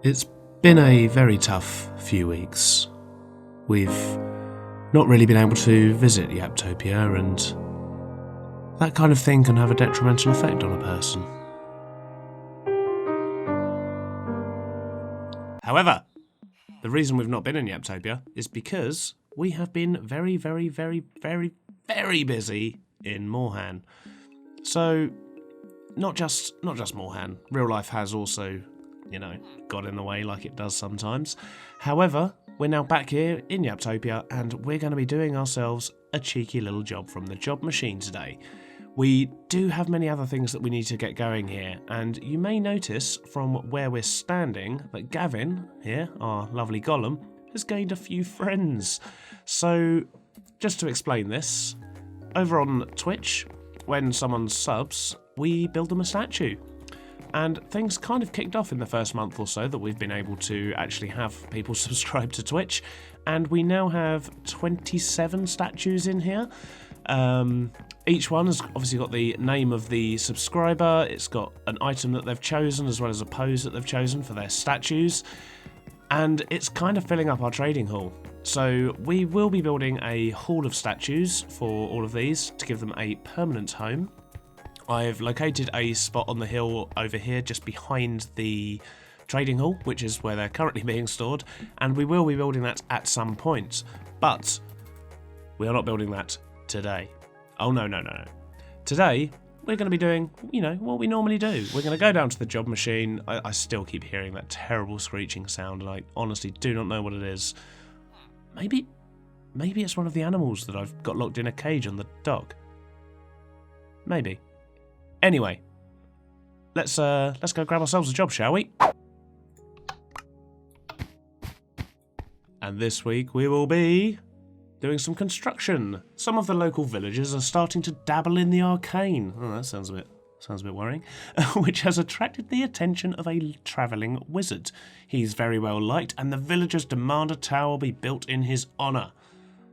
It's been a very tough few weeks. We've not really been able to visit Yaptopia, and that kind of thing can have a detrimental effect on a person. However, the reason we've not been in Yaptopia is because we have been very busy in Moorhan. So, not just Moorhan. Real life has also, got in the way like it does sometimes. However, we're now back here in Yaptopia, and we're going to be doing ourselves a cheeky little job from the job machine today. We do have many other things that we need to get going here, and you may notice from where we're standing that Gavin, here, our lovely golem, has gained a few friends. So, just to explain this, over on Twitch, when someone subs, we build them a statue. And things kind of kicked off in the first month or so that we've been able to actually have people subscribe to Twitch, and we now have 27 statues in here. Each one has obviously got the name of the subscriber, it's got an item that they've chosen as well as a pose that they've chosen for their statues, and it's kind of filling up our trading hall. So we will be building a hall of statues for all of these to give them a permanent home. I've located a spot on the hill over here just behind the trading hall, which is where they're currently being stored, and we will be building that at some point, but we are not building that today. Oh, no. Today, we're going to be doing, what we normally do. We're going to go down to the job machine. I still keep hearing that terrible screeching sound, and I honestly do not know what it is. Maybe it's one of the animals that I've got locked in a cage on the dock. Maybe. Anyway, let's go grab ourselves a job, shall we? And this week we will be doing some construction. Some of the local villagers are starting to dabble in the arcane. Oh, that sounds a bit worrying. Which has attracted the attention of a travelling wizard. He's very well liked, and the villagers demand a tower be built in his honour.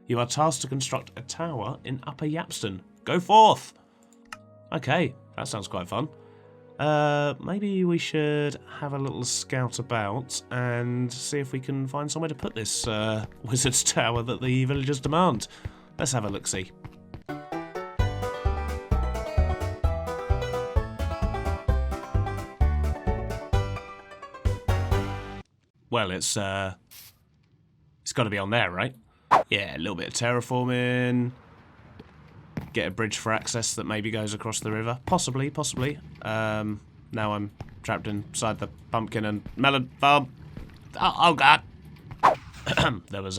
You are tasked to construct a tower in Upper Yapston. Go forth! Okay, that sounds quite fun. Maybe we should have a little scout about and see if we can find somewhere to put this wizard's tower that the villagers demand. Let's have a look-see. Well, it's got to be on there, right? Yeah, a little bit of terraforming. Get a bridge for access that maybe goes across the river. Possibly. Now I'm trapped inside the pumpkin and melon farm. Oh God! there was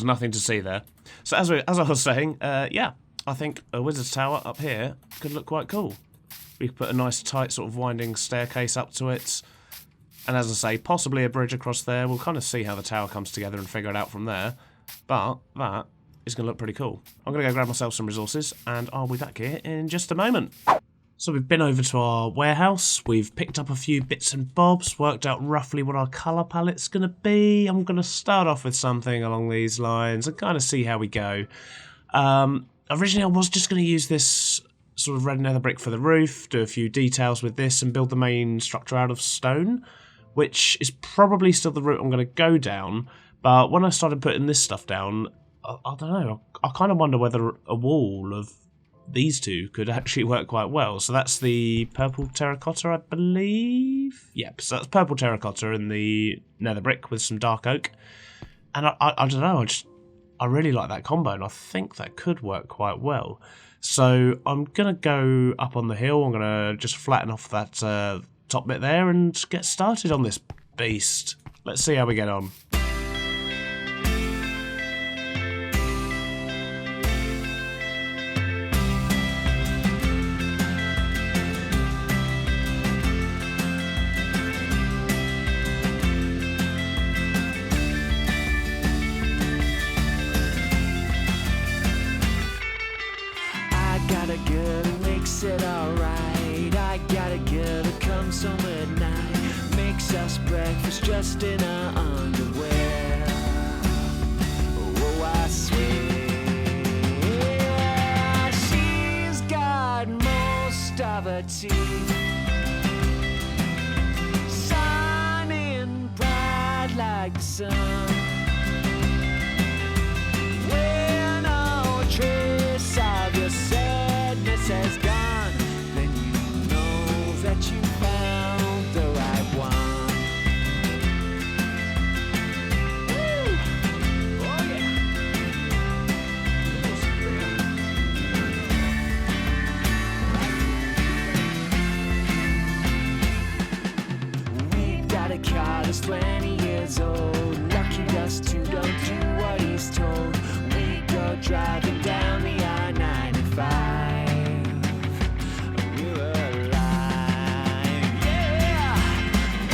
nothing to see there. So as I was saying, yeah, I think a wizard's tower up here could look quite cool. We could put a nice tight sort of winding staircase up to it, and as I say, possibly a bridge across there. We'll kind of see how the tower comes together and figure it out from there. But that is going to look pretty cool. I'm going to go grab myself some resources, and I'll be back here in just a moment. So we've been over to our warehouse, we've picked up a few bits and bobs, worked out roughly what our colour palette's going to be. I'm going to start off with something along these lines and kind of see how we go. Originally I was just going to use this sort of red nether brick for the roof, do a few details with this and build the main structure out of stone, which is probably still the route I'm going to go down, but when I started putting this stuff down, I don't know, I kind of wonder whether a wall of these two could actually work quite well. So that's the purple terracotta, I believe? Yep, so that's purple terracotta in the nether brick with some dark oak. And I don't know, I really like that combo, and I think that could work quite well. So I'm going to go up on the hill, I'm going to just flatten off that top bit there and get started on this beast. Let's see how we get on. It alright. I got a girl who comes home at night, makes us breakfast just in her underwear. Oh, I swear she's got most of her teeth, sun in says gone, then you know that you found the right one. Woo! Oh yeah. We've got a car that's 20 years old. Lucky dust who don't do what he's told. We go driving down the I-95. We're alive, yeah.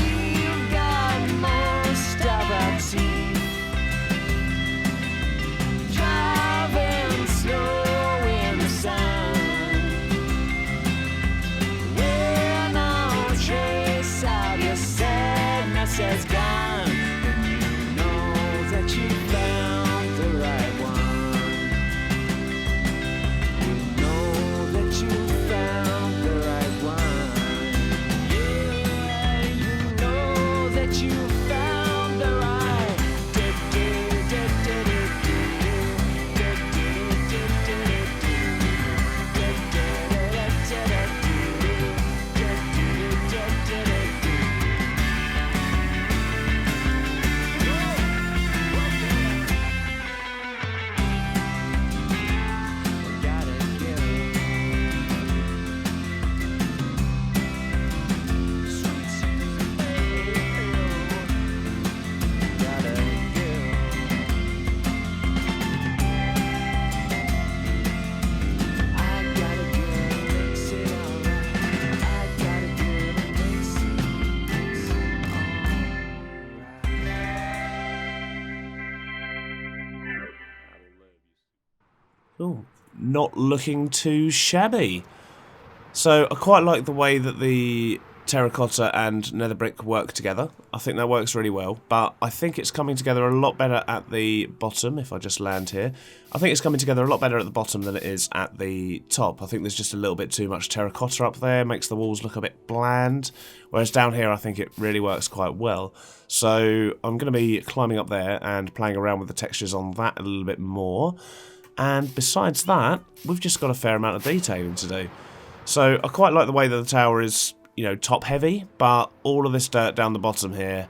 We've got most of our teeth. Driving slow in the sun. We're no trace of your sadness has gone. And you know that you found the right one. You know that you found the right one. Yeah, you know that you found the right. Oh, not looking too shabby. So I quite like the way that the terracotta and nether brick work together. I think that works really well, but I think it's coming together a lot better at the bottom, if I just land here. I think it's coming together a lot better at the bottom than it is at the top. I think there's just a little bit too much terracotta up there, makes the walls look a bit bland, whereas down here I think it really works quite well. So I'm going to be climbing up there and playing around with the textures on that a little bit more. And besides that, we've just got a fair amount of detailing to do. So I quite like the way that the tower is, you know, top heavy, but all of this dirt down the bottom here,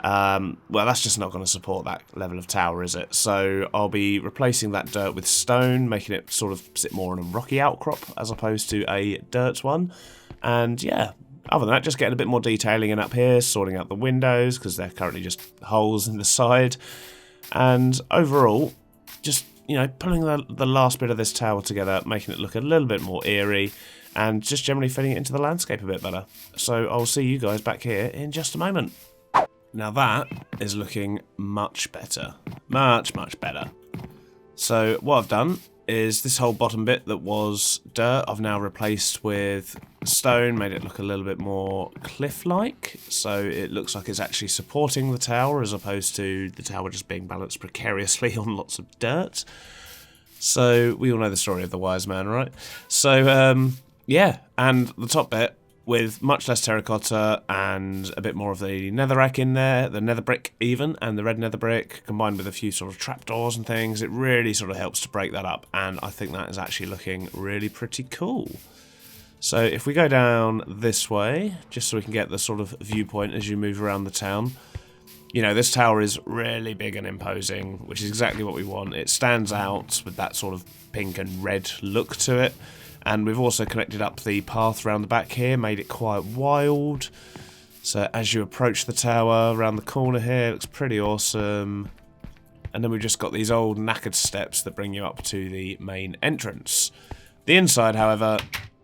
well, that's just not going to support that level of tower, is it? So I'll be replacing that dirt with stone, making it sort of sit more on a rocky outcrop as opposed to a dirt one. And yeah, other than that, just getting a bit more detailing in up here, sorting out the windows because they're currently just holes in the side. And overall, just, you know, pulling the last bit of this tower together, making it look a little bit more eerie, and just generally fitting it into the landscape a bit better. So I'll see you guys back here in just a moment. Now that is looking much better. Much, much better. So what I've done is this whole bottom bit that was dirt, I've now replaced with stone, made it look a little bit more cliff-like, so it looks like it's actually supporting the tower as opposed to the tower just being balanced precariously on lots of dirt. So we all know the story of the wise man, right? So yeah, and the top bit with much less terracotta and a bit more of the netherrack in there, the nether brick even, and the red nether brick, combined with a few sort of trapdoors and things, it really sort of helps to break that up, and I think that is actually looking really pretty cool. So if we go down this way, just so we can get the sort of viewpoint as you move around the town, you know, this tower is really big and imposing, which is exactly what we want. It stands out with that sort of pink and red look to it. And we've also connected up the path around the back here, made it quite wild. So as you approach the tower around the corner here, it looks pretty awesome. And then we've just got these old knackered steps that bring you up to the main entrance. The inside, however,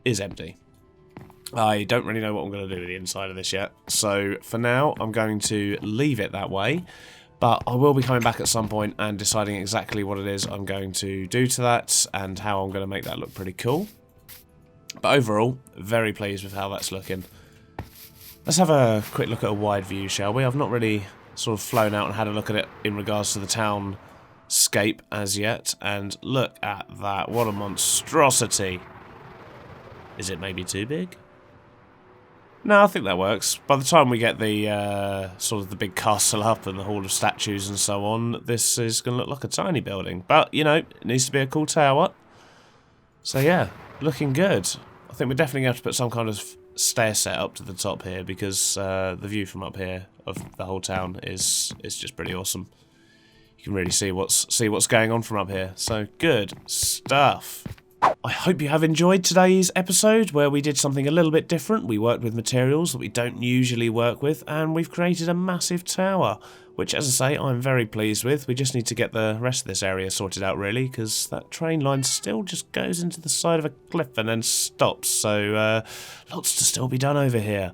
is empty. I don't really know what I'm going to do with the inside of this yet. So for now, I'm going to leave it that way. But I will be coming back at some point and deciding exactly what it is I'm going to do to that and how I'm going to make that look pretty cool. But overall, very pleased with how that's looking. Let's have a quick look at a wide view, shall we? I've not really sort of flown out and had a look at it in regards to the townscape as yet. And look at that. What a monstrosity. Is it maybe too big? No, I think that works. By the time we get the sort of the big castle up and the hall of statues and so on, this is going to look like a tiny building. But, you know, it needs to be a cool tower. So, yeah. looking good. I think we're definitely going to have to put some kind of stair set up to the top here because the view from up here of the whole town is just pretty awesome. You can really see what's going on from up here. So good stuff. I hope you have enjoyed today's episode where we did something a little bit different. We worked with materials that we don't usually work with, and we've created a massive tower, which, as I say, I'm very pleased with. We just need to get the rest of this area sorted out, really, because that train line still just goes into the side of a cliff and then stops, so lots to still be done over here.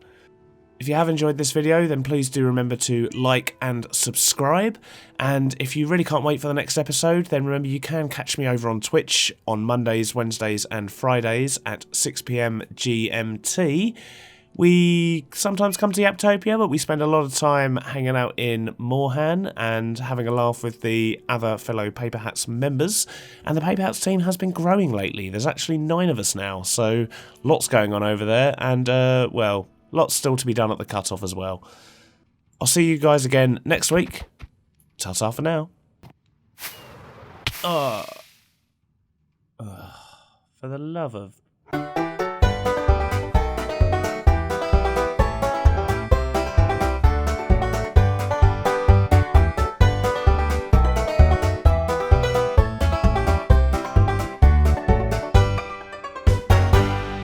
If you have enjoyed this video, then please do remember to like and subscribe. And if you really can't wait for the next episode, then remember you can catch me over on Twitch on Mondays, Wednesdays and Fridays at 6 PM GMT. We sometimes come to Yaptopia, but we spend a lot of time hanging out in Moorhan and having a laugh with the other fellow Paper Hats members. And the Paper Hats team has been growing lately. There's actually 9 of us now, so lots going on over there. And, well, lots still to be done at the cutoff as well. I'll see you guys again next week. Ta-ta for now. For the love of...